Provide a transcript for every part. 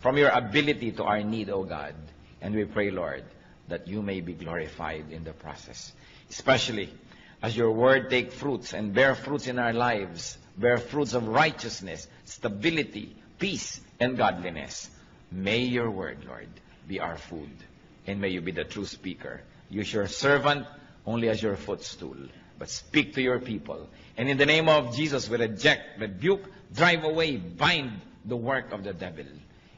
from your ability to our need, O God. And we pray, Lord, that you may be glorified in the process. Especially as your word take fruits and bear fruits in our lives, bear fruits of righteousness, stability, peace, and godliness. May your word, Lord, be our food. And may you be the true speaker. Use your servant only as your footstool. But speak to your people. And in the name of Jesus, we reject, rebuke, drive away, bind the work of the devil.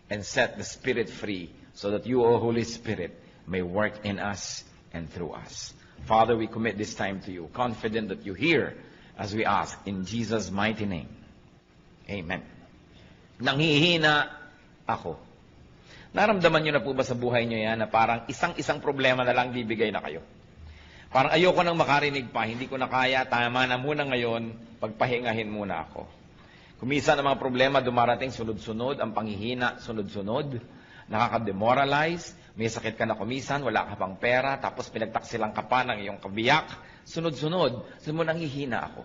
And set the Spirit free so that you, O Holy Spirit, may work in us and through us. Father, we commit this time to you, confident that you hear as we ask in Jesus' mighty name. Amen. Nanghihina ako. Naramdaman nyo na po ba sa buhay nyo yan na parang isang problema na lang bibigay na kayo? Parang ayoko nang makarinig pa, hindi ko na kaya, tama na muna ngayon, pagpahingahin muna ako. Kumisa ng mga problema dumarating sunod-sunod, ang panghihina sunod-sunod, nakaka-demoralize, may sakit ka na kumisan, wala ka pang pera, tapos pinagtaksilang ka pa ng iyong kabiyak, sunod-sunod, mo nanghihina ako.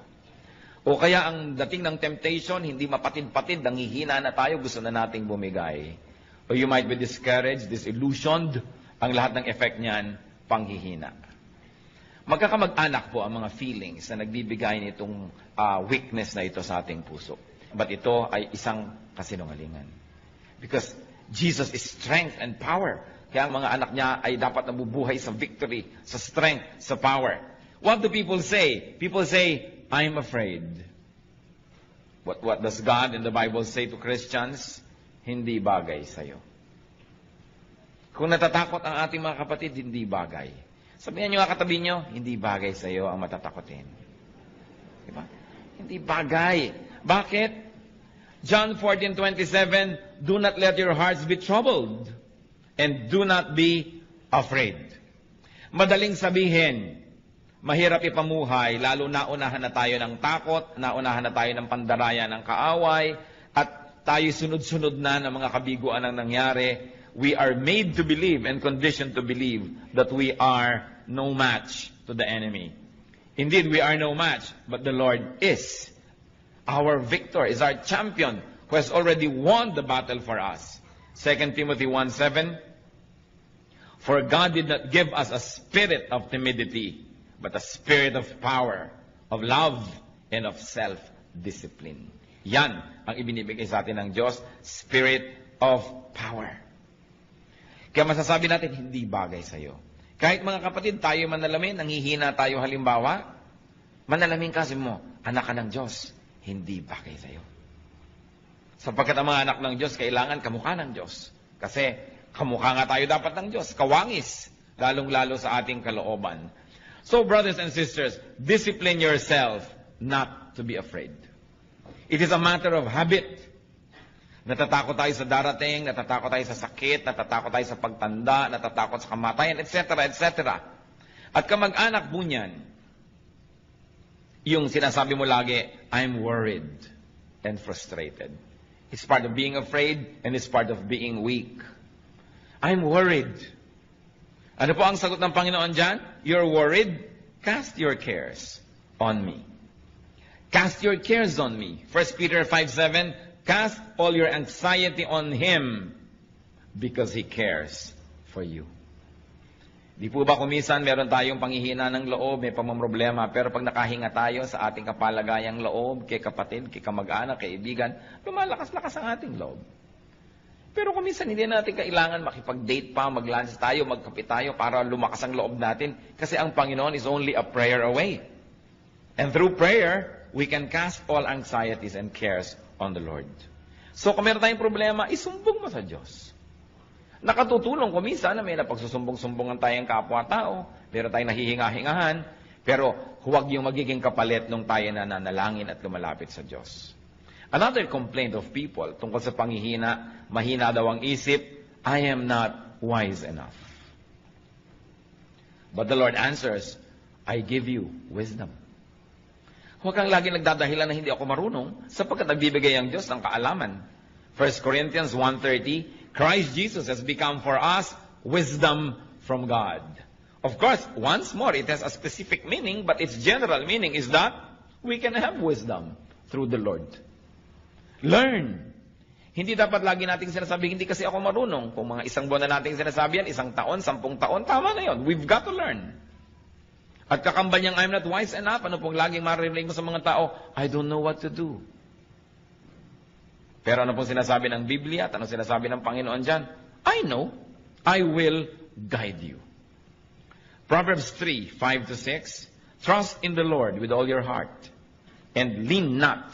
O kaya ang dating ng temptation, hindi mapatid-patid, nanghihina na tayo, gusto na nating bumigay. Or you might be discouraged, disillusioned, ang lahat ng effect niyan, panghihina. Magkakamag-anak po ang mga feelings na nagbibigay nitong weakness na ito sa ating puso. But ito ay isang kasinungalingan. Because Jesus is strength and power. Kaya ang mga anak niya ay dapat nabubuhay sa victory, sa strength, sa power. What do people say? People say, I'm afraid. What does God in the Bible say to Christians? Hindi bagay sa'yo. Kung natatakot ang ating mga kapatid, hindi bagay. Sabihan nyo nga katabi nyo, hindi bagay sa'yo ang matatakotin. Diba? Hindi bagay. Bakit? John 14:27, do not let your hearts be troubled and do not be afraid. Madaling sabihin, mahirap ipamuhay, lalo naunahan na tayo ng takot, naunahan na tayo ng pandaraya ng kaaway, at tayo sunod-sunod na ng mga kabiguan ang nangyari. We are made to believe and conditioned to believe that we are no match to the enemy. Indeed, we are no match, but the Lord is. Our victor is our champion who has already won the battle for us. 2 Timothy 1:7, for God did not give us a spirit of timidity, but a spirit of power, of love, and of self-discipline. Yan ang ibinibigay sa atin ng Diyos, spirit of power. Kaya masasabi natin, hindi bagay sa'yo. Kahit mga kapatid, tayo manalamin, nanghihina tayo halimbawa, manalamin kasi mo, anak ka ng Diyos, hindi bagay sa'yo. Sapagkat ang mga anak ng Diyos, kailangan kamukha ng Diyos. Kasi kamukha nga tayo dapat ng Diyos, kawangis, lalong-lalo sa ating kalooban. So, brothers and sisters, discipline yourself not to be afraid. It is a matter of habit. Natatakot tayo sa darating, natatakot tayo sa sakit, natatakot tayo sa pagtanda, natatakot sa kamatayan, etc., etc. At kamag-anak po niyan, yung sinasabi mo lagi, I'm worried and frustrated. It's part of being afraid and it's part of being weak. I'm worried. Ano po ang sagot ng Panginoon dyan? You're worried? Cast your cares on me. Cast your cares on me. 1 Peter 5:7, cast all your anxiety on Him because He cares for you. Di po ba kumisan meron tayong panghihina ng loob, may pamamroblema, pero pag nakahinga tayo sa ating kapalagayang loob, kay kapatid, kay kamag-anak, kay ibigan, lumalakas-lakas ang ating loob. Pero kuminsan hindi natin kailangan makipag-date pa, mag-lunch tayo, magkape tayo para lumakas ang loob natin. Kasi ang Panginoon is only a prayer away. And through prayer, we can cast all anxieties and cares on the Lord. So kung meron tayong problema, isumbong mo sa Diyos. Nakatutulong kuminsan na may napagsusumbong-sumbongan tayong kapwa-tao, meron tayong nahihinga-hingahan, pero huwag yung magiging kapalit nung tayo na nanalangin at lumalapit sa Diyos. Another complaint of people tungkol sa panghihina, mahina daw ang isip, I am not wise enough. But the Lord answers, I give you wisdom. Huwag kang lagi nagdadahilan na hindi ako marunong, sapagkat nagbibigay ang Diyos ng kaalaman. 1 Corinthians 1:30, Christ Jesus has become for us wisdom from God. Of course, once more, it has a specific meaning, but its general meaning is that we can have wisdom through the Lord. Learn. Hindi dapat lagi nating sinasabi, hindi kasi ako marunong. Kung mga 1 buwan na nating sinasabi yan, 1 taon, 10 taon, tama na yon. We've got to learn. At kakambal niyang, I'm not wise enough. Ano pong laging maririnig mo sa mga tao? I don't know what to do. Pero ano pong sinasabi ng Biblia at ano sinasabi ng Panginoon dyan? I know. I will guide you. Proverbs 3, 5-6. Trust in the Lord with all your heart and lean not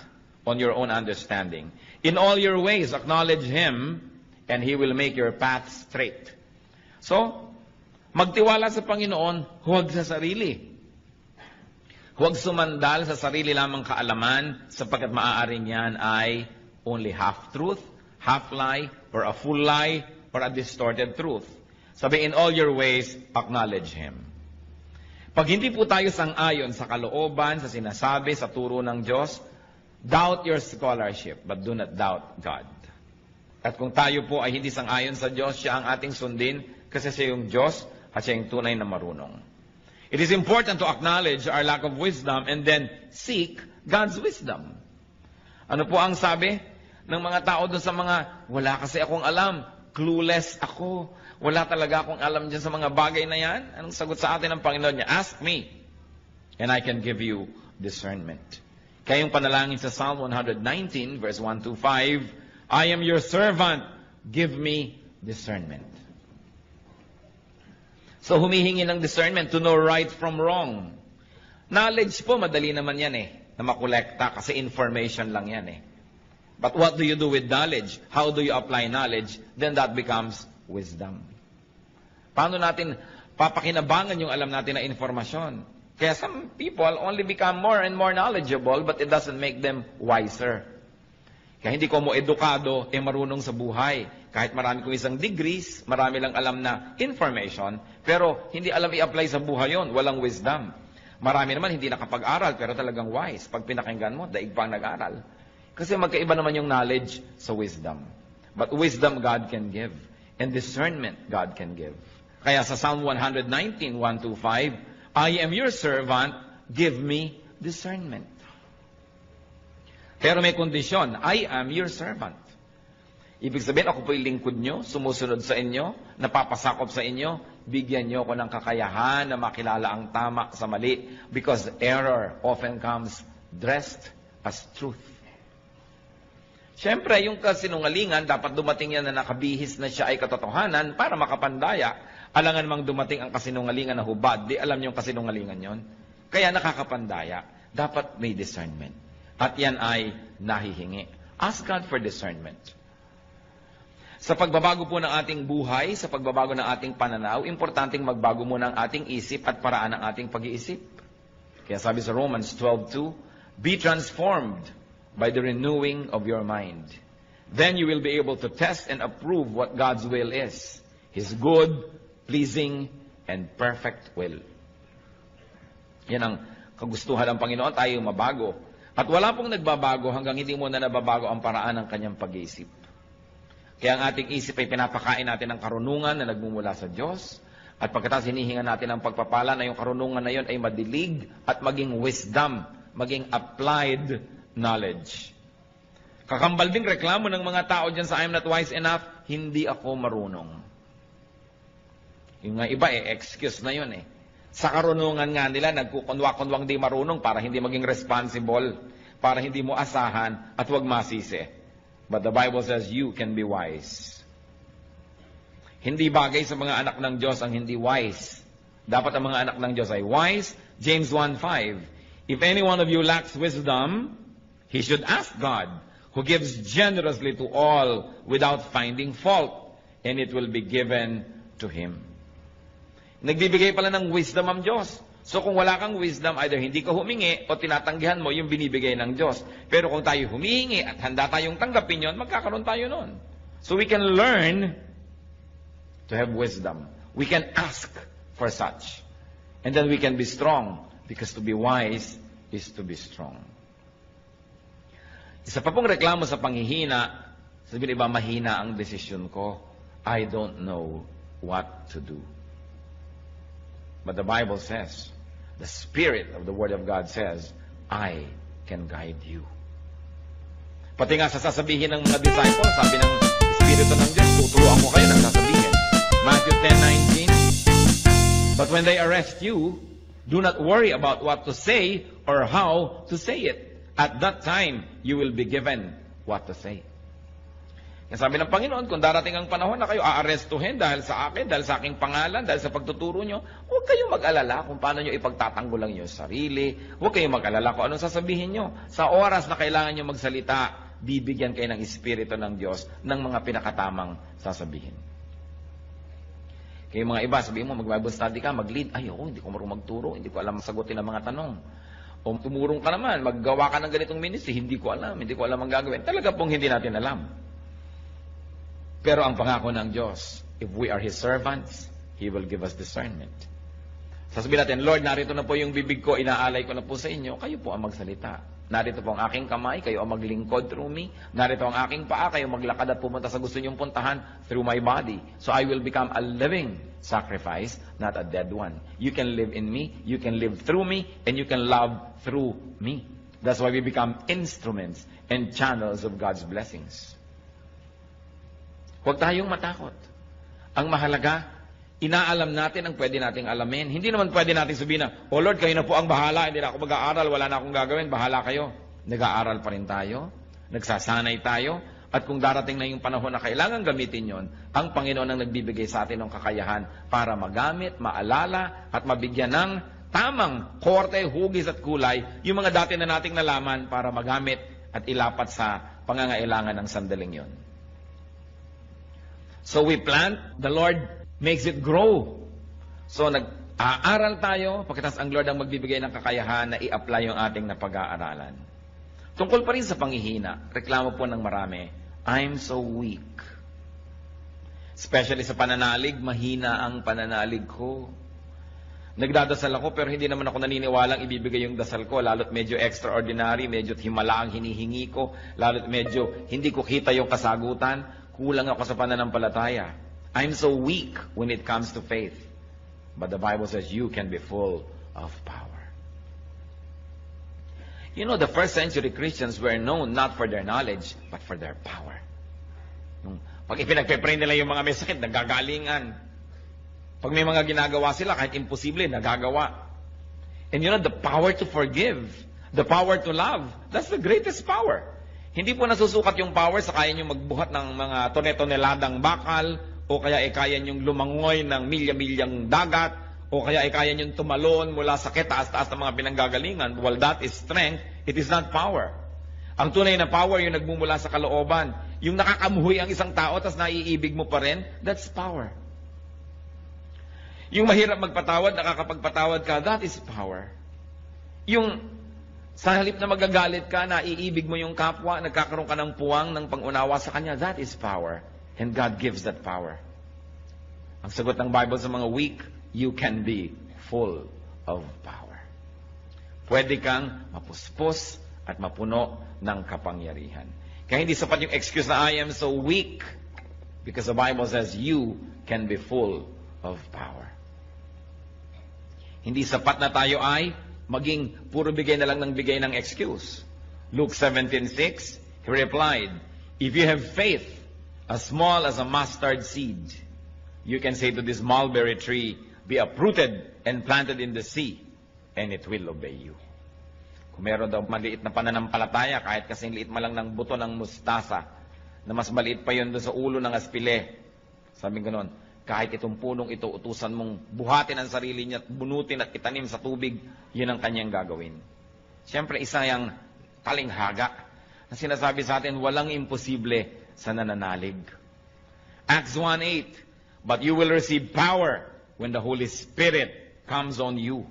on your own understanding. In all your ways acknowledge Him and He will make your path straight. So, magtiwala sa Panginoon, huwag sa sarili. Huwag sumandal sa sarili lamang kaalaman sapagkat maaaring yan ay only half-truth, half-lie, or a full lie, or a distorted truth. Sabi, in all your ways, acknowledge Him. Pag hindi po tayo sang-ayon sa kalooban, sa sinasabi, sa turo ng Diyos, doubt your scholarship, but do not doubt God. At kung tayo po ay hindi sang-ayon sa Diyos, siya ang ating sundin kasi siya yung Diyos at siya yung tunay na marunong. It is important to acknowledge our lack of wisdom and then seek God's wisdom. Ano po ang sabi ng mga tao doon sa mga, wala kasi akong alam, clueless ako, wala talaga akong alam dyan sa mga bagay na yan? Anong sagot sa atin ng Panginoon niya? Ask me, and I can give you discernment. Kaya yung panalangin sa Psalm 119, verse 1-5, I am your servant, give me discernment. So humihingi ng discernment to know right from wrong. Knowledge po, madali naman yan na makolekta kasi information lang yan But what do you do with knowledge? How do you apply knowledge? Then that becomes wisdom. Paano natin papakinabangan yung alam natin na informasyon? Kaya some people only become more and more knowledgeable but it doesn't make them wiser. Kaya hindi ko mo edukado, marunong sa buhay. Kahit marami kong isang degrees, marami lang alam na information, pero hindi alam i-apply sa buhay yon, walang wisdom. Marami naman hindi nakapag-aral, pero talagang wise. Pag pinakinggan mo, daig pang nag-aral. Kasi magkaiba naman yung knowledge sa wisdom. But wisdom God can give. And discernment God can give. Kaya sa Psalm 119, 1-5, I am your servant, give me discernment. Pero may kondisyon, I am your servant. Ibig sabihin, ako po yung lingkod nyo, sumusunod sa inyo, napapasakop sa inyo, bigyan nyo ko ng kakayahan na makilala ang tama sa mali because error often comes dressed as truth. Siyempre, yung kasinungalingan, dapat dumating yan na nakabihis na siya ay katotohanan para makapandaya. Alangan mang dumating ang kasinungalingan na hubad, di alam yung kasinungalingan yon. Kaya nakakapandaya. Dapat may discernment. At yan ay nahihingi. Ask God for discernment. Sa pagbabago po ng ating buhay, sa pagbabago ng ating pananaw, importanteng magbago muna ang ating isip at paraan ng ating pag-iisip. Kaya sabi sa Romans 12:2, be transformed by the renewing of your mind. Then you will be able to test and approve what God's will is. His good, pleasing, and perfect will. Yan ang kagustuhan ng Panginoon, tayo mabago. At wala pong nagbabago hanggang hindi mo na nababago ang paraan ng kanyang pag-iisip. Kaya ang ating isip ay pinapakain natin ng karunungan na nagmumula sa Diyos. At pagkatapos hinihingan natin ang pagpapala na yung karunungan na yun ay madilig at maging wisdom, maging applied knowledge. Kakambal ding reklamo ng mga tao dyan sa I'm not wise enough, hindi ako marunong. Yung nga iba excuse na yun Sa karunungan nga nila, nagkukunwa-kunwang di marunong para hindi maging responsible, para hindi mo asahan at huwag masisi. But the Bible says you can be wise. Hindi bagay sa mga anak ng Diyos ang hindi wise. Dapat ang mga anak ng Diyos ay wise. James 1:5, if any one of you lacks wisdom, he should ask God, who gives generously to all without finding fault, and it will be given to him. Nagbibigay pala ng wisdom ang Diyos. So kung wala kang wisdom, either hindi ka humingi o tinatanggihan mo yung binibigay ng Diyos. Pero kung tayo humihingi at handa tayong tanggapin yon, magkakaroon tayo nun. So we can learn to have wisdom. We can ask for such. And then we can be strong. Because to be wise is to be strong. Isa pa pong reklamo sa panghihina, sabihin iba, mahina ang desisyon ko. I don't know what to do. But the Bible says, the Spirit of the Word of God says, I can guide you. Pati nga sa sasabihin ng mga disciples, sabi ng Espiritu ng Diyos, tuturuan ko kayo ng sasabihin. Matthew 10:19. But when they arrest you, do not worry about what to say or how to say it. At that time, you will be given what to say. Kaya sabi ng Panginoon, kung darating ang panahon na kayo aarestuhin dahil sa akin, dahil sa aking pangalan, dahil sa pagtuturo nyo, huwag kayong mag-alala kung paano nyo ipagtatanggol ang inyong sarili. Huwag kayong mag-alala kung anong sasabihin nyo. Sa oras na kailangan nyo magsalita, bibigyan kayo ng Espiritu ng Diyos ng mga pinakatamang sasabihin. Kaya mga iba, sabihin mo, mag-Bible study ka, mag-lead. Ay, hindi ko marunong magturo, hindi ko alam sagutin ang mga tanong. O tumurong ka naman, maggawa ka ng ganitong ministry, hindi ko alam ang gagawin. Talaga pong hindi natin alam. Pero ang pangako ng Diyos, if we are His servants, He will give us discernment. Sasabihin natin, Lord, narito na po yung bibig ko, inaalay ko na po sa inyo, kayo po ang magsalita. Narito po ang aking kamay, kayo ang maglingkod through me. Narito ang aking paa, kayo maglakad at pumunta sa gusto niyong puntahan through my body. So I will become a living sacrifice, not a dead one. You can live in me, you can live through me, and you can love through me. That's why we become instruments and channels of God's blessings. Huwag tayong matakot. Ang mahalaga, inaalam natin ang pwede nating alamin. Hindi naman pwede natin sabihin na, oh Lord, kayo na po ang bahala, hindi na ako mag-aaral, wala na akong gagawin, bahala kayo. Nag-aaral pa rin tayo, nagsasanay tayo, at kung darating na yung panahon na kailangan gamitin yon, ang Panginoon ang nagbibigay sa atin ng kakayahan para magamit, maalala, at mabigyan ng tamang korte, hugis at kulay, yung mga dati na nating nalaman para magamit at ilapat sa pangangailangan ng sandaling yon. So we plant, the Lord makes it grow. So nag-aaral tayo, pagkatapos ang Lord ang magbibigay ng kakayahan na i-apply yung ating napag-aaralan. Tungkol pa rin sa panghihina, reklamo po ng marami, I'm so weak. Especially sa pananalig, mahina ang pananalig ko. Nagdadasal ako pero hindi naman ako naniniwalang ibibigay yung dasal ko, lalo't medyo extraordinary, medyo himala ang hinihingi ko, lalo't medyo hindi ko kita yung kasagutan, kulang ako sa pananampalataya. I'm so weak when it comes to faith. But the Bible says you can be full of power. You know, the first century Christians were known not for their knowledge, but for their power. Pag ipinagpe-pray nila yung mga may sakit, nagagalingan. Pag may mga ginagawa sila, kahit imposible, nagagawa. And you know, the power to forgive, the power to love, that's the greatest power. Hindi po nasusukat yung power sa kaya nyo magbuhat ng mga tone-toneladang bakal, o kaya kaya nyong lumangoy ng milya-milyang dagat, o kaya kaya nyong tumalon mula sa taas-taas ng mga pinanggagalingan. Well, that is strength. It is not power. Ang tunay na power, yung nagmumula sa kalooban. Yung nakakamuhoy ang isang tao, tas naiibig mo pa rin, that's power. Yung mahirap magpatawad, nakakapagpatawad ka, that is power. Yung sa halip na magagalit ka, naiibig mo yung kapwa, nagkakaroon ka ng puwang, ng pangunawa sa kanya, that is power. And God gives that power. Ang sagot ng Bible sa mga weak, you can be full of power. Pwede kang mapuspos at mapuno ng kapangyarihan. Kaya hindi sapat yung excuse na I am so weak, because the Bible says you can be full of power. Hindi sapat na tayo ay maging puro bigay na lang ng bigay ng excuse. Luke 17:6, He replied, if you have faith as small as a mustard seed, you can say to this mulberry tree, be uprooted and planted in the sea, and it will obey you. Kung meron daw maliit na pananampalataya, kahit kasing liit man lang ng buto ng mustasa, na mas maliit pa yun doon sa ulo ng aspile, sabi ko noon, kahit itong punong ito, utusan mong buhatin ang sarili niya at bunutin at itanim sa tubig, yun ang kanyang gagawin. Siyempre, isa yung talinghaga na sinasabi sa atin, walang imposible sa nananalig. Acts 1:8, but you will receive power when the Holy Spirit comes on you.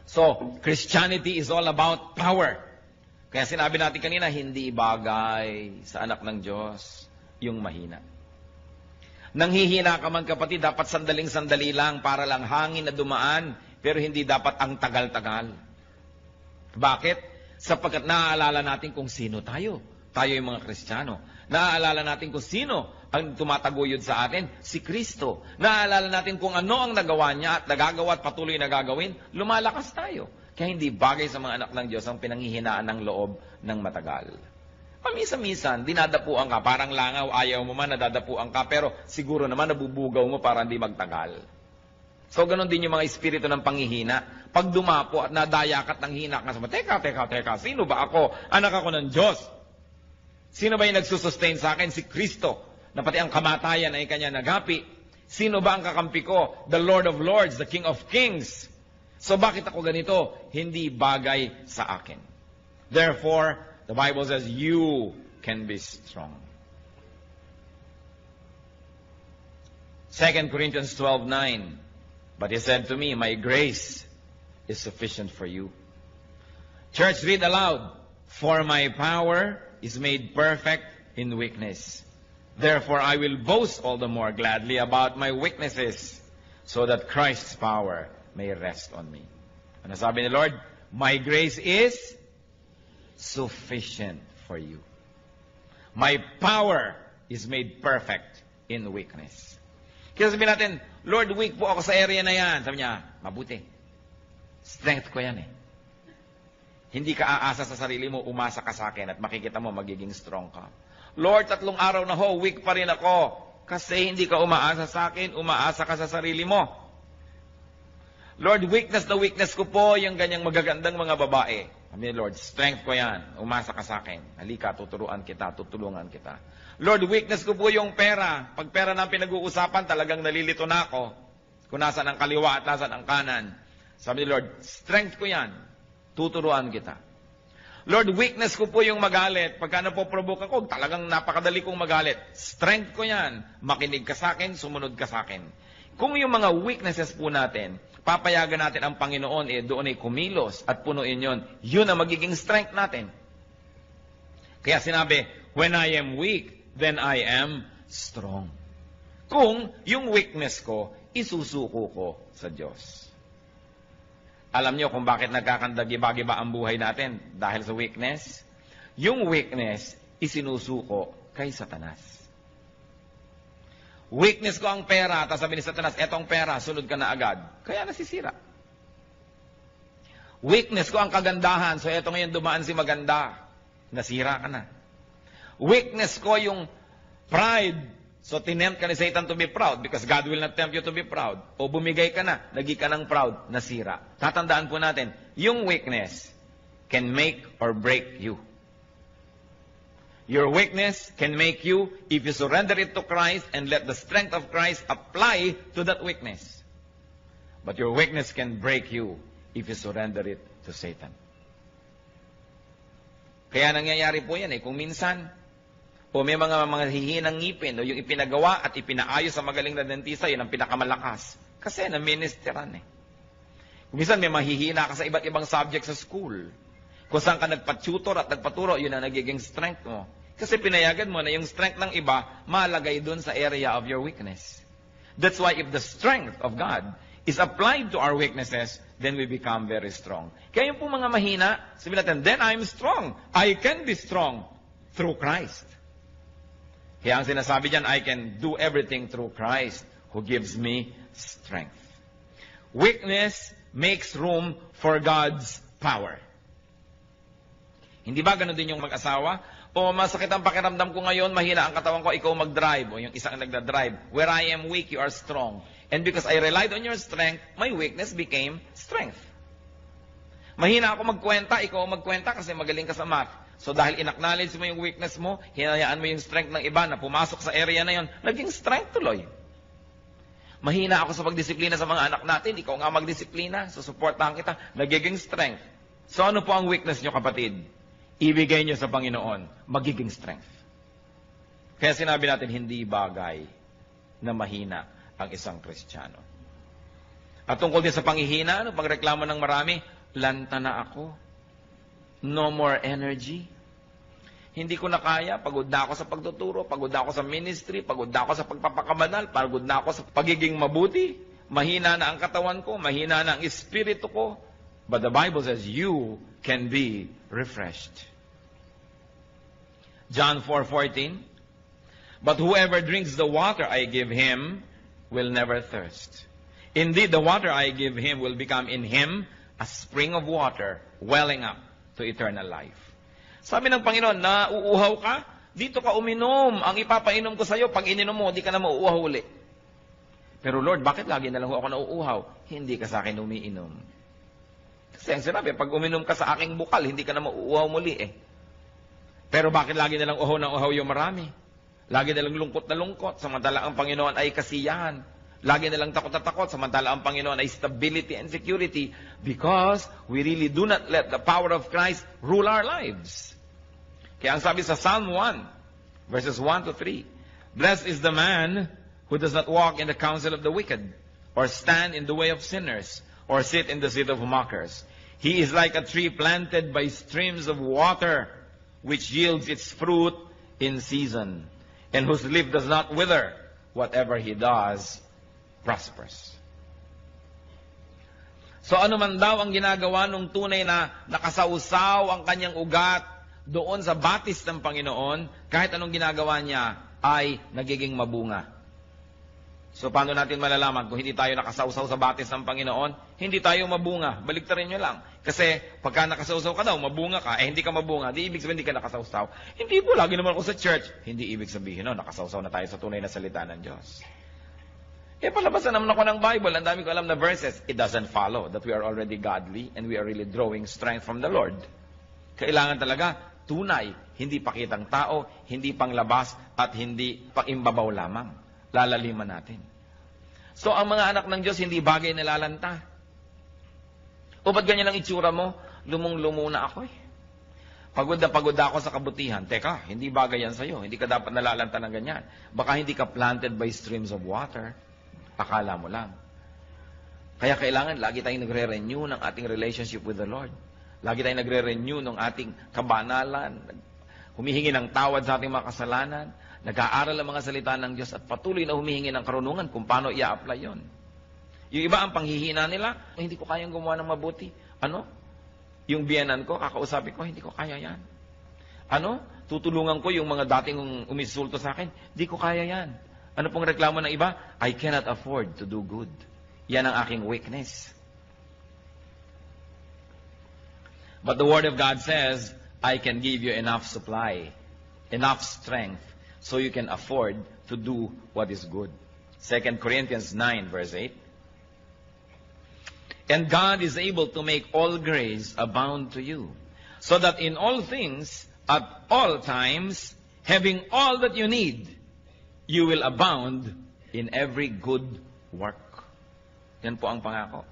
So, Christianity is all about power. Kaya sinabi natin kanina, hindi bagay sa anak ng Diyos yung mahina. Nanghihina ka man kapatid, dapat sandaling-sandali lang para lang hangin na dumaan, pero hindi dapat ang tagal-tagal. Bakit? Sapagkat naaalala natin kung sino tayo. Tayo yung mga Kristiyano. Naaalala natin kung sino ang tumataguyod sa atin, si Kristo. Naaalala natin kung ano ang nagawa niya at nagagawa at patuloy na gagawin, lumalakas tayo. Kaya hindi bagay sa mga anak ng Diyos ang pinanghihinaan ng loob ng matagal. Paminsan-minsan, dinadapuan ka, parang langaw, ayaw mo man, nadadapuan ka, pero siguro naman nabubugaw mo para hindi magtagal. So, ganun din yung mga espiritu ng panghihina. Pag dumapo at nadayakat ng hina ka, teka, sino ba ako? Anak ako ng Diyos. Sino ba yung nagsusustain sa akin? Si Kristo, na pati ang kamatayan ay kanya nagapi. Sino ba ang kakampi ko? The Lord of Lords, the King of Kings. So bakit ako ganito? Hindi bagay sa akin. Therefore, the Bible says, you can be strong. 2 Corinthians 12:9. But he said to me, my grace is sufficient for you. Church, read aloud. For my power is made perfect in weakness. Therefore, I will boast all the more gladly about my weaknesses, so that Christ's power may rest on me. Ano sabi ni Lord? My grace is sufficient for you. My power is made perfect in weakness. Kaya sabihin natin, Lord, weak po ako sa area na yan. Sabi niya, mabuti. Strength ko yan eh. Hindi ka aasa sa sarili mo, umasa ka sa akin at makikita mo magiging strong ka. Lord, 3 araw na ho, weak pa rin ako. Kasi hindi ka umaasa sa akin, umaasa ka sa sarili mo. Lord, weakness na weakness ko po, yung ganyang magagandang mga babae. Sabi Lord, strength ko yan. Umasa ka sa akin. Halika, tuturuan kita, tutulungan kita. Lord, weakness ko po yung pera. Pag pera na pinag-uusapan, talagang nalilito na ako. Kung nasan ang kaliwa at nasan ang kanan. Sabi ni Lord, strength ko yan. Tuturuan kita. Lord, weakness ko po yung magalit. Pagka napoprovoke ako, talagang napakadali kong magalit. Strength ko yan. Makinig ka sa akin, sumunod ka sa akin. Kung yung mga weaknesses po natin, papayagan natin ang Panginoon, doon ay kumilos at punuin yun. Yun ang magiging strength natin. Kaya sinabi, when I am weak, then I am strong. Kung yung weakness ko, isusuko ko sa Diyos. Alam niyo kung bakit nagkakandagi-bagiba ang buhay natin? Dahil sa weakness. Yung weakness, isinusuko kay Satanas. Weakness ko ang pera, tapos sabi ni Satanas, etong pera, sunod ka na agad. Kaya nasisira. Weakness ko ang kagandahan, so eto ngayon dumaan si maganda. Nasira ka na. Weakness ko yung pride, so tinempt ka ni Satan to be proud because God will not tempt you to be proud. O bumigay ka na, naging ka ng proud, nasira. Tatandaan po natin, yung weakness can make or break you. Your weakness can make you, if you surrender it to Christ and let the strength of Christ apply to that weakness. But your weakness can break you if you surrender it to Satan. Kaya nangyayari po yan kung minsan, o may mga hihinang ngipin, o yung ipinagawa at ipinaayos sa magaling na dentista, yun ang pinakamalakas. Kasi na-ministeran Kung minsan may mahihina ka sa iba't ibang subject sa school. Kung saan ka nagpa-tutor at nagpaturo, yun ang nagiging strength mo. Kasi pinayagan mo na yung strength ng iba, malagay dun sa area of your weakness. That's why if the strength of God is applied to our weaknesses, then we become very strong. Kaya yung po mga mahina, sabihin natin, then I'm strong. I can be strong through Christ. Kaya ang sinasabi dyan, I can do everything through Christ who gives me strength. Weakness makes room for God's power. Hindi ba ganun din yung mag-asawa? O masakit ang pakiramdam ko ngayon, mahina ang katawan ko, ikaw mag-drive. O yung isang nagda-drive. Where I am weak, you are strong. And because I relied on your strength, my weakness became strength. Mahina ako magkwenta, ikaw magkwenta kasi magaling ka sa math. So dahil in-acknowledge mo yung weakness mo, hinayaan mo yung strength ng iba na pumasok sa area na yon, naging strength tuloy. Mahina ako sa pagdisiplina sa mga anak natin, ikaw nga magdisiplina, susuportahan kita, nagiging strength. So ano po ang weakness nyo, kapatid? Ibigay nyo sa Panginoon, magiging strength. Kaya sinabi natin, hindi bagay na mahina ang isang Kristiyano. At tungkol din sa panghihina, pagreklamo ng marami, lanta na ako. No more energy. Hindi ko na kaya, pagod na ako sa pagtuturo, pagod na ako sa ministry, pagod na ako sa pagpapakabanal, pagod na ako sa pagiging mabuti. Mahina na ang katawan ko, mahina na ang espiritu ko. But the Bible says, you can be refreshed. John 4:14. But whoever drinks the water I give him will never thirst. Indeed, the water I give him will become in him a spring of water welling up to eternal life. Sabi ng Panginoon, nauuhaw ka? Dito ka uminom. Ang ipapainom ko sa'yo, pag ininom mo, di ka na mauuhaw uli. Pero Lord, bakit lagi na lang ako nauuhaw? Hindi ka sa akin umiinom. Kasi ang sinabi, pag uminom ka sa aking bukal, hindi ka na mauuhaw muli eh. Pero bakit lagi na lang uhaw ng uhaw yung marami? Lagi na lang lungkot na lungkot, samantala ang Panginoon ay kasiyahan. Lagi na lang takot na takot, samantala ang Panginoon ay stability and security, because we really do not let the power of Christ rule our lives. Kaya ang sabi sa Psalm 1, verses 1 to 3, Blessed is the man who does not walk in the counsel of the wicked, or stand in the way of sinners, or sit in the seat of mockers. He is like a tree planted by streams of water, which yields its fruit in season, and whose leaf does not wither. Whatever he does prospers. So ano man daw ang ginagawa ng tunay na nakasausaw ang kanyang ugat doon sa batis ng Panginoon, kahit anong ginagawa niya ay nagiging mabunga. So paano natin malalaman kung hindi tayo nakasausaw sa batis ng Panginoon? Hindi tayo mabunga. Baliktarin nyo lang. Kasi pagka nakasausaw ka daw, mabunga ka, hindi ka mabunga, di ibig sabihin hindi ka nakasausaw. Hindi po, lagi naman ako sa church. Hindi ibig sabihin, no, nakasausaw na tayo sa tunay na salita ng Diyos. Palabasan naman ako ng Bible, ang dami ko alam na verses. It doesn't follow that we are already godly and we are really drawing strength from the Lord. Kailangan talaga tunay, hindi pakitang tao, hindi panglabas, at hindi pangimbabaw lamang. Lalaliman natin. So, ang mga anak ng Diyos, hindi bagay na lalanta. O ba't ganyan ang itsura mo? Lumong-lumo na ako eh. Pagod na pagod ako sa kabutihan. Teka, hindi bagay yan sa'yo. Hindi ka dapat nalalanta ng ganyan. Baka hindi ka planted by streams of water. Akala mo lang. Kaya kailangan lagi tayong nagre-renew ng ating relationship with the Lord. Lagi tayong nagre-renew ng ating kabanalan. Humihingi ng tawad sa ating mga kasalanan. Nag-aaral ang mga salita ng Diyos at patuloy na humihingi ng karunungan kung paano i-apply yon. Yung iba ang panghihina nila, hindi ko kayang gumawa ng mabuti. Ano? Yung biyenan ko, kakausapin ko, hindi ko kaya yan. Ano? Tutulungan ko yung mga dating umisulto sa akin, hindi ko kaya yan. Ano pong reklamo ng iba? I cannot afford to do good. Yan ang aking weakness. But the Word of God says, I can give you enough supply, enough strength, so you can afford to do what is good. 2 Corinthians 9, verse 8. And God is able to make all grace abound to you, so that in all things, at all times, having all that you need, you will abound in every good work. Yan po ang pangako.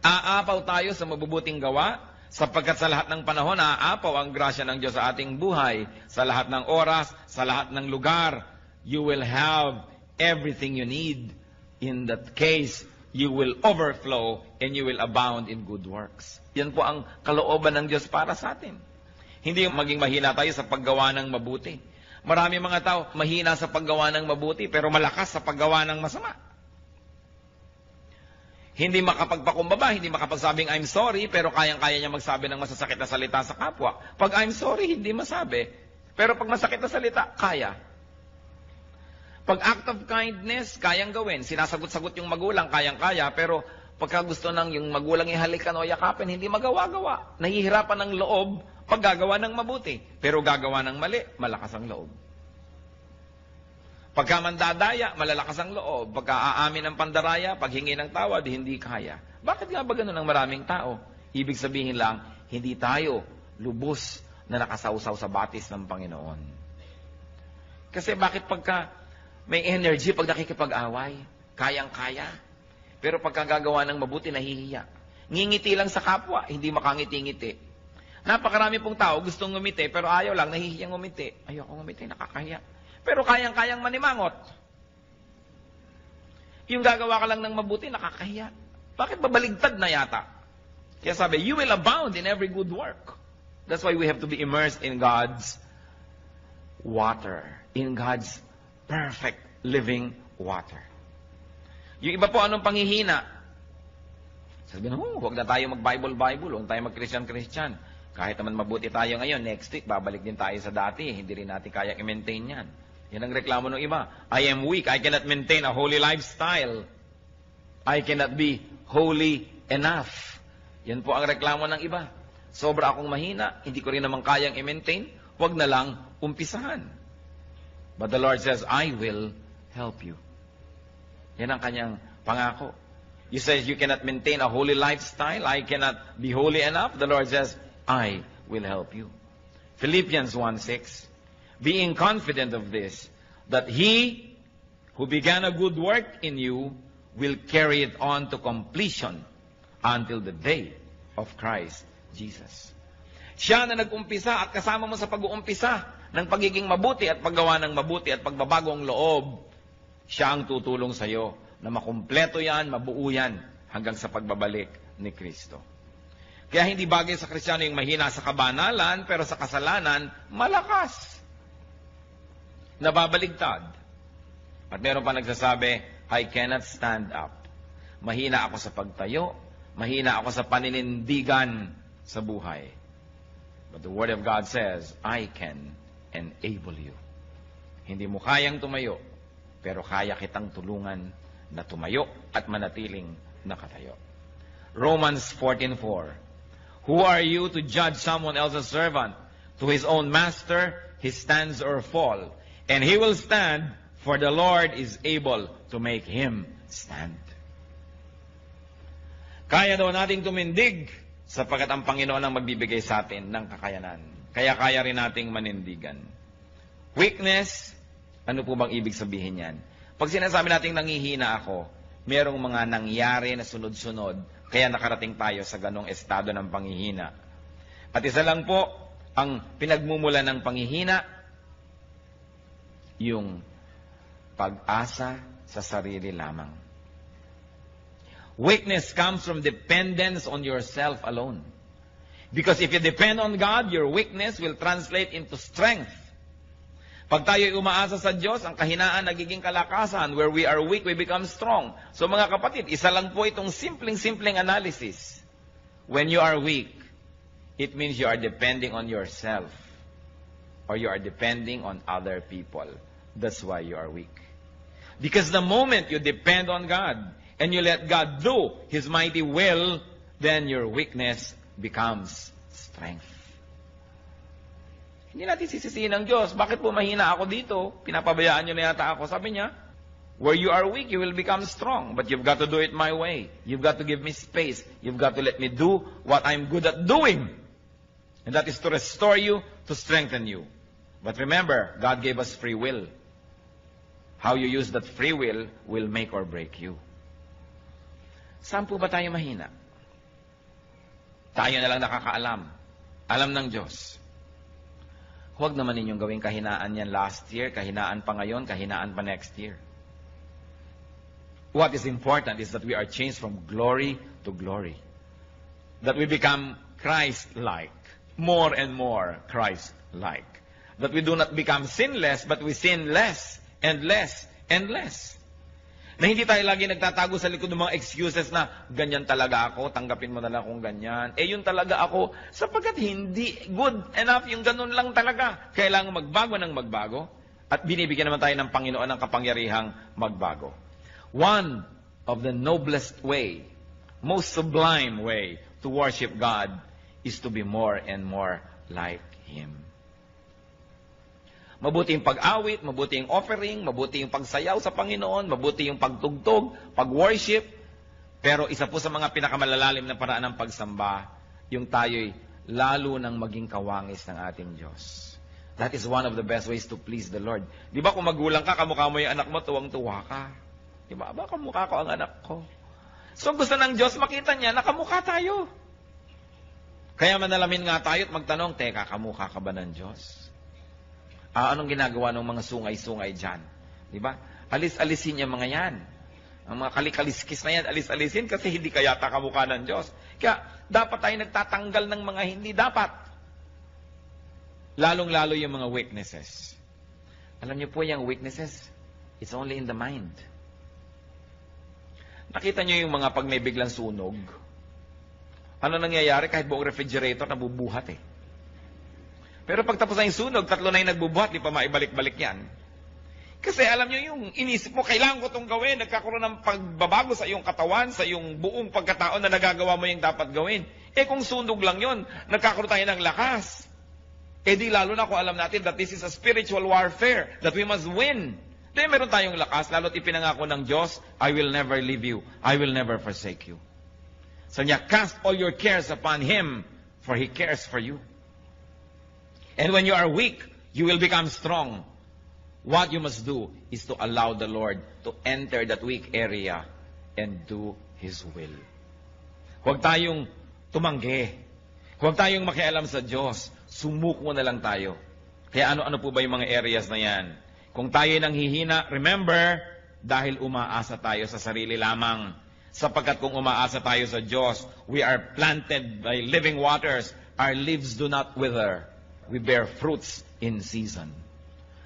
Aapaw tayo sa mabubuting gawa, sapagkat sa lahat ng panahon, aapaw ang grasya ng Diyos sa ating buhay. Sa lahat ng oras, sa lahat ng lugar, you will have everything you need. In that case, you will overflow and you will abound in good works. Yan po ang kalooban ng Diyos para sa atin. Hindi maging mahina tayo sa paggawa ng mabuti. Marami mga tao mahina sa paggawa ng mabuti pero malakas sa paggawa ng masama. Hindi makapagpakumbaba, hindi makapagsabing I'm sorry, pero kayang-kaya niya magsabi ng masasakit na salita sa kapwa. Pag I'm sorry, hindi masabi. Pero pag masakit na salita, kaya. Pag act of kindness, kayang gawin. Sinasagot-sagot yung magulang, kayang-kaya. Pero pagka gusto ng yung magulang ihalikan o yakapin, hindi magawa-gawa. Nahihirapan ng loob pag gagawa ng mabuti. Pero gagawa ng mali, malakas ang loob. Pagka mandadaya, malalakas ang loob. Pagka aamin ng pandaraya, paghingi ng tawad, hindi kaya. Bakit nga ba ganun ang maraming tao? Ibig sabihin lang, hindi tayo lubos na nakasausaw sa batis ng Panginoon. Kasi bakit pagka may energy, pag nakikipag-away, kayang-kaya. Pero pagka gagawa ng mabuti, nahihiya. Ngingiti lang sa kapwa, hindi makangiti-ngiti. Napakarami pong tao gustong ngumiti, pero ayaw lang, nahihiyang ngumiti. Ayoko ngumiti, nakakahiya. Pero kayang-kayang manimangot. Yung gagawa ka lang ng mabuti, nakakahiya. Bakit babaligtad na yata? Kaya sabi, you will abound in every good work. That's why we have to be immersed in God's water. In God's perfect living water. Yung iba po, anong panghihina? Sabi na, huwag na tayo mag-Bible, huwag tayo mag-Christian. Kahit naman mabuti tayo ngayon, next week, babalik din tayo sa dati. Hindi rin natin kaya i-maintain yan. Yan ang reklamo ng iba. I am weak. I cannot maintain a holy lifestyle. I cannot be holy enough. Yan po ang reklamo ng iba. Sobra akong mahina, hindi ko rin naman kayang i-maintain, huwag na lang umpisahan. But the Lord says, I will help you. Yan ang kanyang pangako. You say you cannot maintain a holy lifestyle, I cannot be holy enough. The Lord says, I will help you. Philippians 1:6, being confident of this, that He who began a good work in you will carry it on to completion until the day of Christ Jesus. Siya na nag-umpisa at kasama mo sa pag-uumpisa ng pagiging mabuti at paggawa ng mabuti at pagbabagong loob, siya ang tutulong sa iyo na makumpleto yan, mabuo yan hanggang sa pagbabalik ni Kristo. Kaya hindi bagay sa Kristiyano yung mahina sa kabanalan, pero sa kasalanan, malakas. Nababaligtad. At meron pa nagsasabi, I cannot stand up. Mahina ako sa pagtayo, mahina ako sa paninindigan sa buhay. But the Word of God says, I can enable you. Hindi mo kayang tumayo, pero kaya kitang tulungan na tumayo at manatiling nakatayo. Romans 14:4. Who are you to judge someone else's servant? To his own master, he stands or fall. And he will stand, for the Lord is able to make him stand. Kaya daw nating tumindig, sapagkat ang Panginoon ang magbibigay sa atin ng kakayanan. Kaya kaya rin nating manindigan. Weakness, ano po bang ibig sabihin yan? Pag sinasabi nating nangihina ako, merong mga nangyari na sunod-sunod, kaya nakarating tayo sa ganong estado ng panghihina. At isa lang po, ang pinagmumula ng panghihina, yung pag-asa sa sarili lamang. Weakness comes from dependence on yourself alone. Because if you depend on God, your weakness will translate into strength. Pag tayo'y umaasa sa Diyos, ang kahinaan nagiging kalakasan. Where we are weak, we become strong. So mga kapatid, isa lang po itong simpleng analysis. When you are weak, it means you are depending on yourself. Or you are depending on other people. That's why you are weak. Because the moment you depend on God, and you let God do His mighty will, then your weakness becomes strength. Hindi natin sisisihin ng Diyos. Bakit po mahina ako dito? Pinapabayaan niyo na yata ako. Sabi niya, where you are weak, you will become strong. But you've got to do it my way. You've got to give me space. You've got to let me do what I'm good at doing. And that is to restore you, to strengthen you. But remember, God gave us free will. How you use that free will make or break you. Saan po ba tayo mahina? Tayo na lang nakakaalam. Alam ng Diyos. Huwag naman ninyong gawing kahinaan yan last year, kahinaan pa ngayon, kahinaan pa next year. What is important is that we are changed from glory to glory. That we become Christ-like. More and more Christ-like. That we do not become sinless, but we sin less and less and less. Na hindi tayo lagi nagtatago sa likod ng mga excuses na ganyan talaga ako, tanggapin mo na lang kung ganyan. Yun talaga ako, sapagkat hindi good enough yung ganun lang talaga. Kailangan magbago ng magbago at binibigyan naman tayo ng Panginoon ng kapangyarihang magbago. One of the noblest way, most sublime way to worship God is to be more and more like Him. Mabuti yung pag-awit, mabuti yung offering, mabuti yung pagsayaw sa Panginoon, mabuti yung pagtugtog, pag-worship. Pero isa po sa mga pinakamalalalim na paraan ng pagsamba, yung tayo'y lalo nang maging kawangis ng ating Diyos. That is one of the best ways to please the Lord. Di ba kung magulang ka, kamukha mo yung anak mo, tuwang-tuwa ka. Di ba? Kamukha ko ang anak ko. So gusto ng Diyos, makita niya na kamukha tayo. Kaya manalamin nga tayo at magtanong, teka, kamukha ka ba ng Diyos? Anong ginagawa ng mga sungay-sungay dyan? Diba? Alis-alisin niya mga yan. Ang mga kalikaliskis na yan, alis-alisin kasi hindi kaya kamukha ng Diyos. Kaya dapat tayo nagtatanggal ng mga hindi dapat. Lalong-lalo yung mga weaknesses. Alam niyo po yung weaknesses, it's only in the mind. Nakita niyo yung mga pag may biglang sunog? Ano nangyayari kahit buong refrigerator nabubuhat Pero pag tapos na yung sunog, 3 na yung nagbubuhat, di pa maibalik-balik yan. Kasi alam nyo, yung inisip mo, kailangan ko itong gawin, nagkakaroon ng pagbabago sa iyong katawan, sa iyong buong pagkatao na nagagawa mo yung dapat gawin. Kung sunog lang yun, nagkakaroon tayo ng lakas. Di lalo na kung alam natin that this is a spiritual warfare, that we must win. Meron tayong lakas, lalo't ipinangako ng Diyos, I will never leave you, I will never forsake you. So niya, cast all your cares upon Him, for He cares for you. And when you are weak, you will become strong. What you must do is to allow the Lord to enter that weak area and do His will. Huwag tayong tumanggi. Huwag tayong makialam sa Diyos. Sumuko na lang tayo. Kaya ano-ano po ba yung mga areas na yan? Kung tayo nang hihina, remember, dahil umaasa tayo sa sarili lamang. Sapagkat kung umaasa tayo sa Diyos, we are planted by living waters. Our leaves do not wither. We bear fruits in season.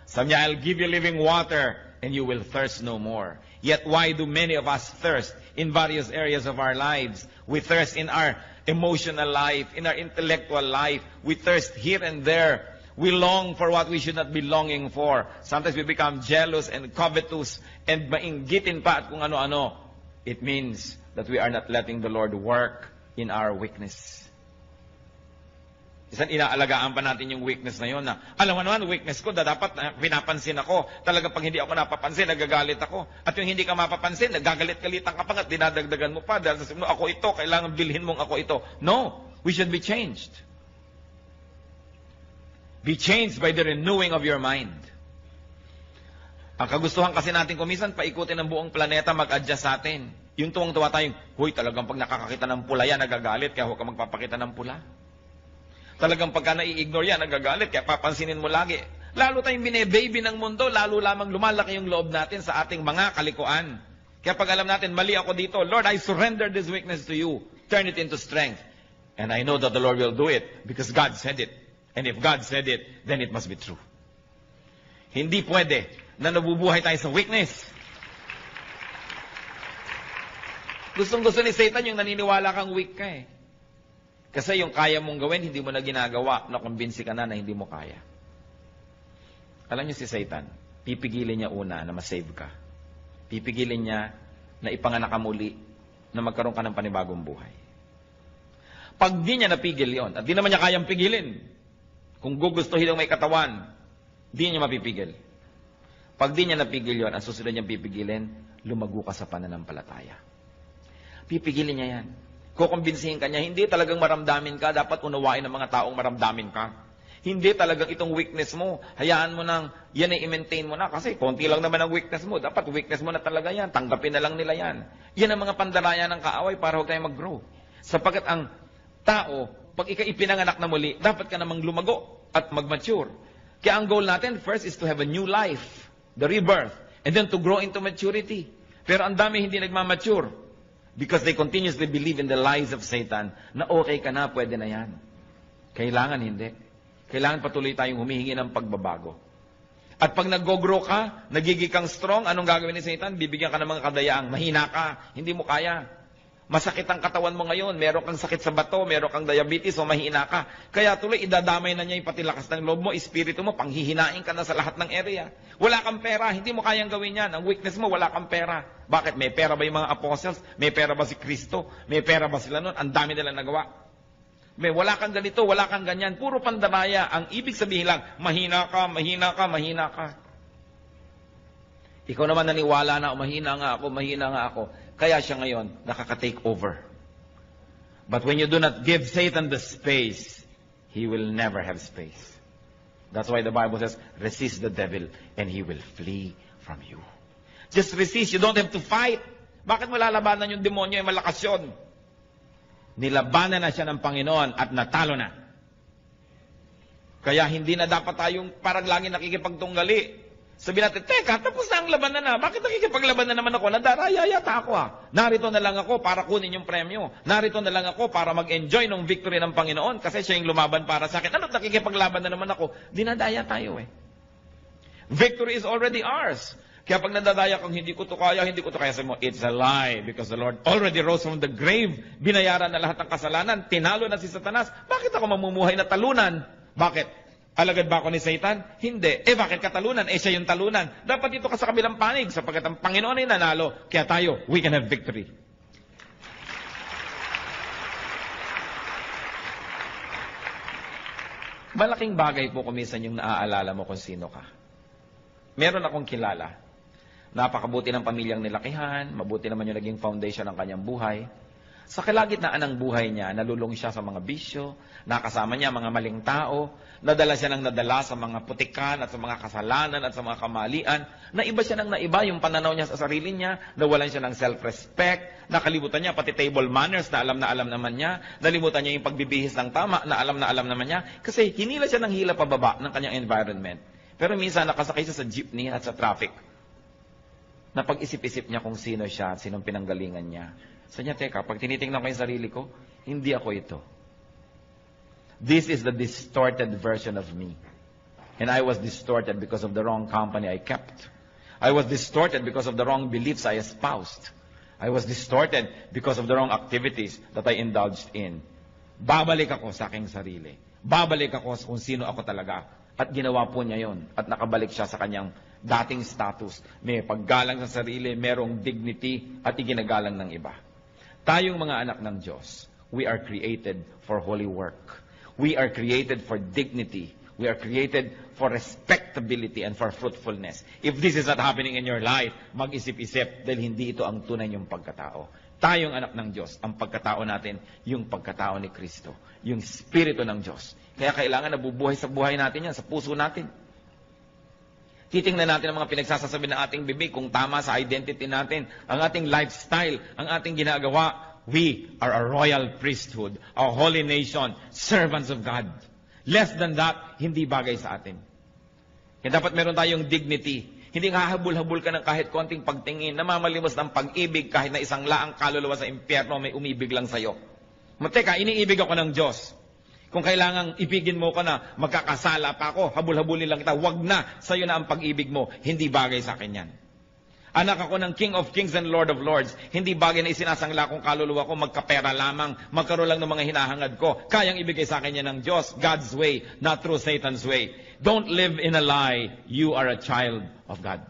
Sabi niya, I'll give you living water and you will thirst no more. Yet why do many of us thirst in various areas of our lives? We thirst in our emotional life, in our intellectual life. We thirst here and there. We long for what we should not be longing for. Sometimes we become jealous and covetous and mainggitin pa at kung ano-ano. It means that we are not letting the Lord work in our weakness. Isang inaalagaan pa natin yung weakness na yun na, alam mo naman, weakness ko, dapat pinapansin ako. Talagang pag hindi ako napapansin, nagagalit ako. At yung hindi ka mapapansin, nagagalit-galitan ka pa at dinadagdagan mo pa. Dahil sasabihin mo, ako ito, kailangan bilhin mong ako ito. No, we should be changed. Be changed by the renewing of your mind. Ang kagustuhan kasi natin kumisan, paikutin ang buong planeta, mag-adjust sa atin. Yung tuwang-tuwa tayong, huy, talagang pag nakakakita ng pula yan, nagagalit, kaya huwag ka magpapakita ng pula. Talagang pagka nai-ignore yan, nagagalit, kaya papansinin mo lagi. Lalo tayong bine-baby ng mundo, lalo lamang lumalaki yung loob natin sa ating mga kalikuan. Kaya pag alam natin, mali ako dito, Lord, I surrender this weakness to you. Turn it into strength. And I know that the Lord will do it because God said it. And if God said it, then it must be true. Hindi pwede na nabubuhay tayo sa weakness. Gustong-gusto ni Satan yung naniniwala kang weak ka eh. Kasi yung kaya mong gawin, hindi mo na ginagawa, nakumbinsi ka na hindi mo kaya. Alam niyo si Satan, pipigilin niya una na masave ka. Pipigilin niya na ipanganak ka muli, na magkaroon ka ng panibagong buhay. Pag di niya napigil yon, at di naman niya kayang pigilin, kung gugustuhin ng may katawan, di niya mapipigil. Pag di niya napigil yon, ang susunod niyang pipigilin, lumago ka sa pananampalataya. Pipigilin niya yan. Kukumbinsihin ka niya, hindi talagang maramdamin ka, dapat unawain ng mga taong maramdamin ka. Hindi talagang itong weakness mo, hayaan mo nang, yan ay i-maintain mo na, kasi konti lang naman ang weakness mo, dapat weakness mo na talaga yan, tanggapin na lang nila yan. Yan ang mga pandaraya ng kaaway para huwag tayong mag-grow. Sapagkat ang tao, pag ikaw ipinanganak na muli, dapat ka namang lumago at mag-mature. Kaya ang goal natin, first is to have a new life, the rebirth, and then to grow into maturity. Pero ang dami hindi nagmamature. Because they continuously believe in the lies of Satan na okay ka na, pwede na yan. Kailangan hindi. Kailangan patuloy tayong humihingi ng pagbabago. At pag nag-grow ka, nagiging kang strong, anong gagawin ni Satan? Bibigyan ka ng mga kadayaang, mahina ka, hindi mo kaya. Masakit ang katawan mo ngayon, meron kang sakit sa bato, meron kang diabetes o mahina ka. Kaya tuloy, idadamay na niya yung pati lakas ng loob mo, espiritu mo, panghihinain ka na sa lahat ng area. Wala kang pera, hindi mo kayang gawin yan. Ang weakness mo, wala kang pera. Bakit? May pera ba yung mga apostles? May pera ba si Kristo? May pera ba sila nun? Ang dami nila nagawa. May wala kang ganito, wala kang ganyan. Puro pandamaya. Ang ibig sabihin lang, mahina ka, mahina ka, mahina ka. Ikaw naman naniwala na, mahina nga ako. Kaya siya ngayon, nakaka-take over. But when you do not give Satan the space, he will never have space. That's why the Bible says, resist the devil and he will flee from you. Just resist. You don't have to fight. Bakit mo lalabanan yung demonyo? Yung malakas yun. Nilabanan na siya ng Panginoon at natalo na. Kaya hindi na dapat tayong parang lagi nakikipagtunggali. Sabi natin, teka, tapos na ang labanan na. Bakit nakikipaglabanan naman ako? Nadaraya yata ako ha. Narito na lang ako para kunin yung premyo. Narito na lang ako para mag-enjoy ng victory ng Panginoon kasi siya yung lumaban para sa akin. Ano't nakikipaglaban na naman ako? Dinadaya tayo eh. Victory is already ours. Kaya pag nadadaya kang hindi ko to kaya, sabi mo, it's a lie because the Lord already rose from the grave. Binayaran na lahat ng kasalanan. Tinalo na si Satanas. Bakit ako mamumuhay na talunan? Bakit? Alagad ba ako ni Satan? Hindi. Bakit ka talunan? Siya yung talunan. Dapat dito ka sa kabilang panig sapagkat ang Panginoon ay nanalo. Kaya tayo, we can have victory. Malaking bagay po kumisan yung naaalala mo kung sino ka. Meron akong kilala. Napakabuti ng pamilyang nilakihan, mabuti naman yung naging foundation ng kanyang buhay. Sa kalagitnaan ng buhay niya, nalulong siya sa mga bisyo, nakasama niya mga maling tao, nadala siya ng nadala sa mga putikan at sa mga kasalanan at sa mga kamalian, naiba siya ng naiba yung pananaw niya sa sarili niya, nawalan siya ng self-respect, nakalimutan niya pati table manners na alam naman niya, nalimutan niya yung pagbibihis ng tama na alam naman niya, kasi hinila siya ng hila pababa ng kanyang environment. Pero minsan nakasakay siya sa jeepney at sa traffic. Napag-isip-isip niya kung sino siya at sinong pinanggalingan niya. Sabi niya, teka, pag tinitingnan ko yung sarili ko, hindi ako ito. This is the distorted version of me. And I was distorted because of the wrong company I kept. I was distorted because of the wrong beliefs I espoused. I was distorted because of the wrong activities that I indulged in. Babalik ako sa aking sarili. Babalik ako kung sino ako talaga. At ginawa po niya yon. At nakabalik siya sa kanyang dating status. May paggalang sa sarili, merong dignity, at iginagalang ng iba. Tayong mga anak ng Diyos, we are created for holy work. We are created for dignity. We are created for respectability and for fruitfulness. If this is not happening in your life, mag-isip-isip dahil hindi ito ang tunay niyong pagkatao. Tayong anak ng Diyos, ang pagkatao natin, yung pagkatao ni Kristo. Yung Espiritu ng Diyos. Kaya kailangan nabubuhay sa buhay natin yan, sa puso natin. Titingnan natin ang mga pinagsasasabi ng ating bibig kung tama sa identity natin, ang ating lifestyle, ang ating ginagawa. We are a royal priesthood, a holy nation, servants of God. Less than that, hindi bagay sa atin. Kaya dapat meron tayong dignity. Hindi hahabol-habol ka ng kahit konting pagtingin, namamalimos ng pag-ibig kahit na isang laang kaluluwa sa impyerno may umibig lang sa'yo. Teka, iniibig ako ng Diyos. Kung kailangang ibigin mo ka na, magkakasala pa ako, habul-habulin lang kita, wag na, sa'yo na ang pag-ibig mo, hindi bagay sa akin yan. Anak ako ng King of Kings and Lord of Lords, hindi bagay na isinasangla kong kaluluwa ko, magkapera lamang, magkaroon lang ng mga hinahangad ko, kayang ibigay sa akin yan ng Diyos, God's way, not through Satan's way. Don't live in a lie, you are a child of God.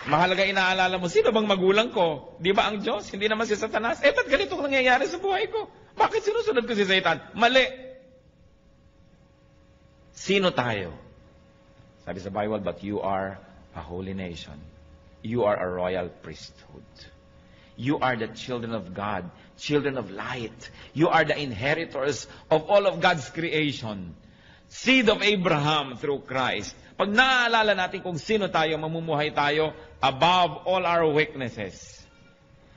Mahalaga inaalala mo, sino bang magulang ko? Di ba ang Diyos? Hindi naman si Satanas. Ba't ganito ang nangyayari sa buhay ko? Bakit sinusunod ko si Satan? Mali. Sino tayo? Sabi sa Bible, but you are a holy nation. You are a royal priesthood. You are the children of God, children of light. You are the inheritors of all of God's creation. Seed of Abraham through Christ. Pag naaalala natin kung sino tayo, mamumuhay tayo above all our weaknesses.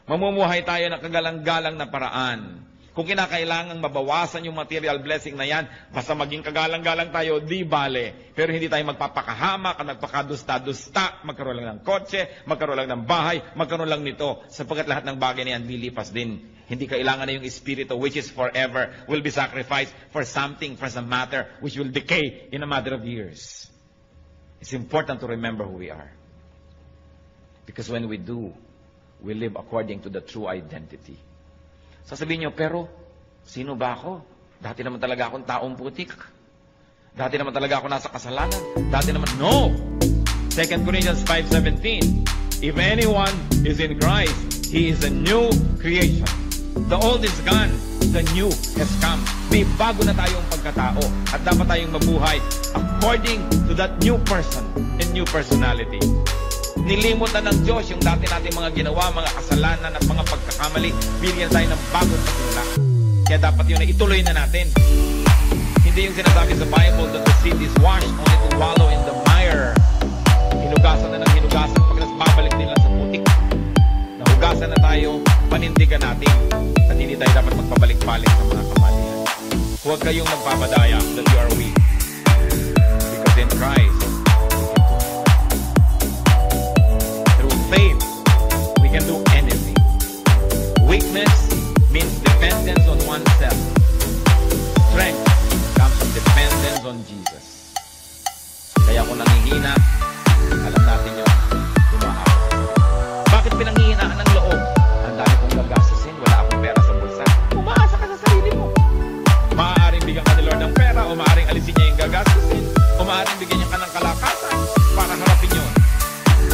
Mamumuhay tayo na kagalang-galang na paraan. Kung kinakailangang mabawasan yung material blessing na yan, basta maging kagalang-galang tayo, di bale. Pero hindi tayo magpapakahamak, magpakadusta-dusta, magkaroon lang ng kotse, magkaroon lang ng bahay, magkaroon lang nito. Sapagkat lahat ng bagay na yan, lilipas din. Hindi kailangan na yung espiritu, which is forever, will be sacrificed for something, for some matter, which will decay in a matter of years. It's important to remember who we are. Because when we do, we live according to the true identity. Sasabihin nyo, pero sino ba ako? Dati naman talaga akong taong putik. Dati naman talaga ako nasa kasalanan. Dati naman, no! 2 Corinthians 5:17. If anyone is in Christ, he is a new creation. The old is gone, the new has come. May bago na tayong pagkatao at dapat tayong mabuhay according to that new person and new personality. Nilimot na ng Diyos yung dati nating mga ginawa, mga kasalanan at mga pagkakamali. Bigyan tayo ng bagong pasimula. Kaya dapat yun na ituloy na natin. Hindi yung sinasabi sa Bible that the seed is washed only to wallow in the mire. Hinugasan na ng hinugasan pag babalik din lang sa putik. Nahugasan na tayo, panindigan natin at hindi tayo dapat magpabalik-balik sa mga kamalian. Huwag kayong magpapadaya that you are weak. Because in Christ, faith, we can do anything. Weakness means dependence on oneself. Strength comes from dependence on Jesus. Kaya kung nangihina, alam natin yun, tumahaw. Bakit pinanghihinaan ng loob? Ang dami kong gagasasin, wala akong pera sa bulsa. Umaasa ka sa sarili mo. O maaaring bigyan niya ka ng kalakasan para harapin yun.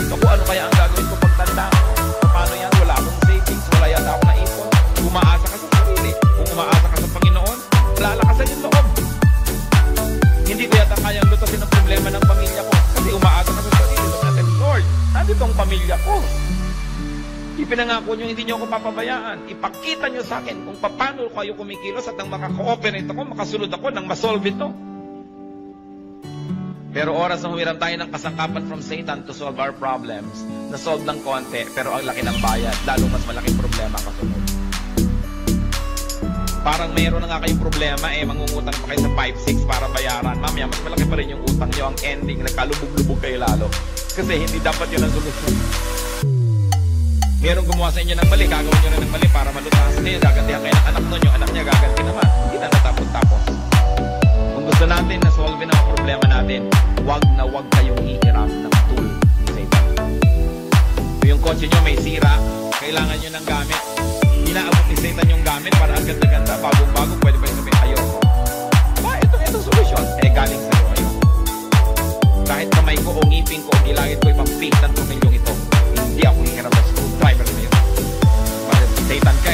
So kung ano kaya ang gagawin ko pagtanda ko? Paano yan? Wala akong savings, wala yata akong naipon. Umaasa ka sa sarili. Kung umaasa ka sa Panginoon, lalakasan yung loob. Hindi ko yata kayang lutasin ang problema ng pamilya ko kasi umaasa ka sa sarili. Natin, Lord, nandito ang pamilya ko. Ipinangako nyo, hindi nyo ako papabayaan. Ipakita nyo sa akin kung paano kayo kumikilos at nang makaka-cooperate ako, makasunod ako nang masolve ito. Pero oras na humiram tayo ng kasangkapan from Satan to solve our problems, na-solve ng konti, pero ang laki ng bayad, lalo mas malaking problema ang kasunod. Parang mayroon na nga kayong problema, mangungutang pa kayo sa 5-6 para bayaran. Mamaya, mas malaki pa rin yung utang nyo. Ang ending, nagkalubog-lubog kayo lalo. Kasi hindi dapat yun ang solusyon. Merong gumawa sa inyo ng mali, gagawin nyo na ng mali para malutasan kayo. Gagantihan kayo ng anak nun, yung anak niya gaganti naman. Hindi na natapos-tapos. Kung gusto natin na solve na ang problema natin, wag na wag kayong hihiram ng tool ni Satan. Kung yung kotse nyo may sira, kailangan nyo ng gamit. Inaabot ni Satan yung gamit para ang ganda-ganda, bagong-bago, pwede pa rin sabihin, ayoko. Itong solusyon, galing sa'yo, ayoko. Kahit kamay ko o ngipin ko o gilagit ko ibang fit ng tumilyong ito, hindi ako hihiram ng screwdriver na yun. Para Satan ka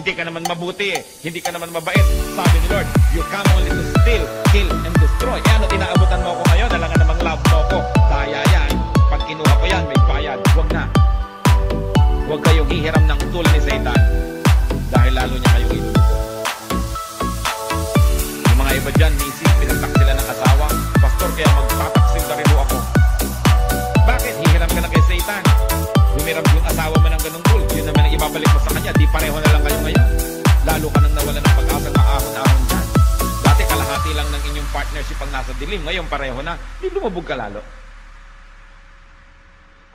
Hindi ka naman mabuti Hindi ka naman mabait. Sabi ni Lord, you come only to steal, kill, and destroy. Ano tinaabutan mo ako ngayon? Alangan namang love mo ako. Daya yan. Pag kinuha ko yan, may bayad. Huwag na. Huwag kayong hihiram ng tool ni Satan. Dahil lalo niya kayong iluto. Yung mga iba dyan, misis, pinagtak sila ng asawa. Pastor, kaya magpataksil na rin ako. Bakit? Hihiram ka na kay Satan. Humiram yung asawa mo ng ganung tool. Yun naman ang ibabalik mo sa kanya. Di pareho na lang kayo ngayon. Lalo ka nang nawala ng pag-asang maahon-ahon dyan. Dati kalahati lang ng inyong partnership ang nasa dilim. Ngayon pareho na. Di lumubog ka lalo.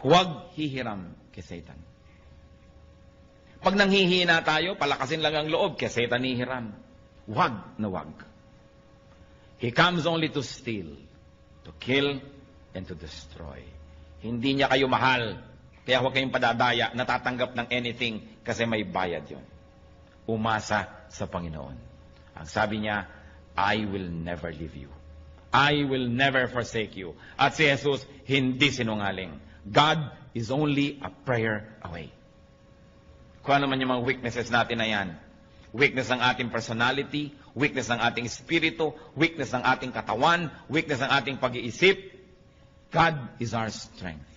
Huwag hihiram kay Satan. Pag nanghihina tayo, palakasin lang ang loob kay Satan hihiram. Huwag na huwag. He comes only to steal, to kill, and to destroy. Hindi niya kayo mahal. Kaya huwag kayong padadaya, natatanggap ng anything kasi may bayad yon. Umasa sa Panginoon. Ang sabi niya, I will never leave you. I will never forsake you. At si Jesus, hindi sinungaling. God is only a prayer away. Kung ano man yung mga weaknesses natin na yan. Weakness ng ating personality, weakness ng ating espiritu, weakness ng ating katawan, weakness ng ating pag-iisip. God is our strength.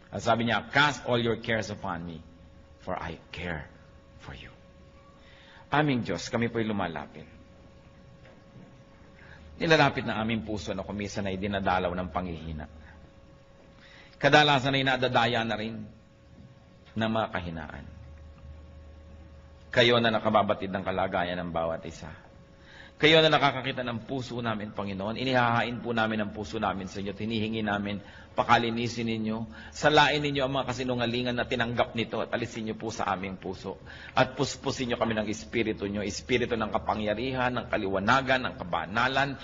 At sabi niya, cast all your cares upon me, for I care for you. Aming Diyos, kami po'y lumalapit. Nilalapit na aming puso na kumisan ay dinadalaw ng panghihina. Kadalasan ay nadadaya na rin ng mga kahinaan. Kayo na nakababatid ng kalagayan ng bawat isa. Kayo na nakakakita ng puso namin, Panginoon. Inihahain po namin ang puso namin sa inyo. Hinihingi namin, pakalinisin ninyo. Salain ninyo ang mga kasinungalingan na tinanggap nito at alisin nyo po sa aming puso. At puspusin nyo kami ng espiritu nyo. Espiritu ng kapangyarihan, ng kaliwanagan, ng kabanalan.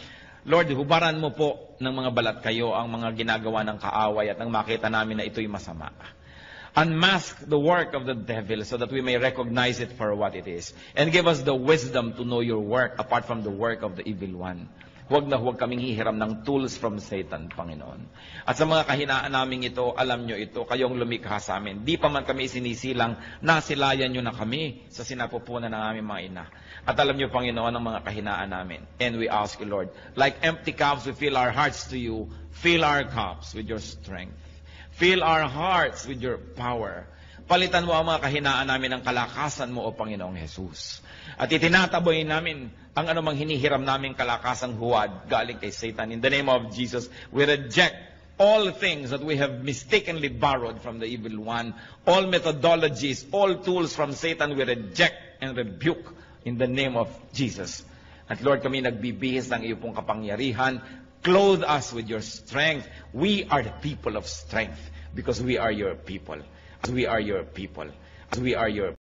Lord, hubaran mo po ng mga balat kayo ang mga ginagawa ng kaaway at nang makita namin na ito'y masama. Unmask the work of the devil so that we may recognize it for what it is. And give us the wisdom to know your work apart from the work of the evil one. Huwag na huwag kaming hihiram ng tools from Satan, Panginoon. At sa mga kahinaan namin ito, alam nyo ito, kayong lumikha sa amin. Di pa man kami sinisilang, nasilayan nyo na kami sa sinapupunan ng aming mga ina. At alam nyo, Panginoon, ang mga kahinaan namin. And we ask you, Lord, like empty cups, we fill our hearts to you. Fill our cups with your strength. Fill our hearts with your power. Palitan mo ang mga kahinaan namin ng kalakasan mo, O Panginoong Jesus. At itinataboy namin ang anumang hinihiram naming kalakasang huwad galing kay Satan. In the name of Jesus, we reject all things that we have mistakenly borrowed from the evil one. All methodologies, all tools from Satan, we reject and rebuke in the name of Jesus. At Lord, kami nagbibihis ng iyong pong kapangyarihan. Clothe us with your strength. We are the people of strength because we are your people. As we are your people. As we are your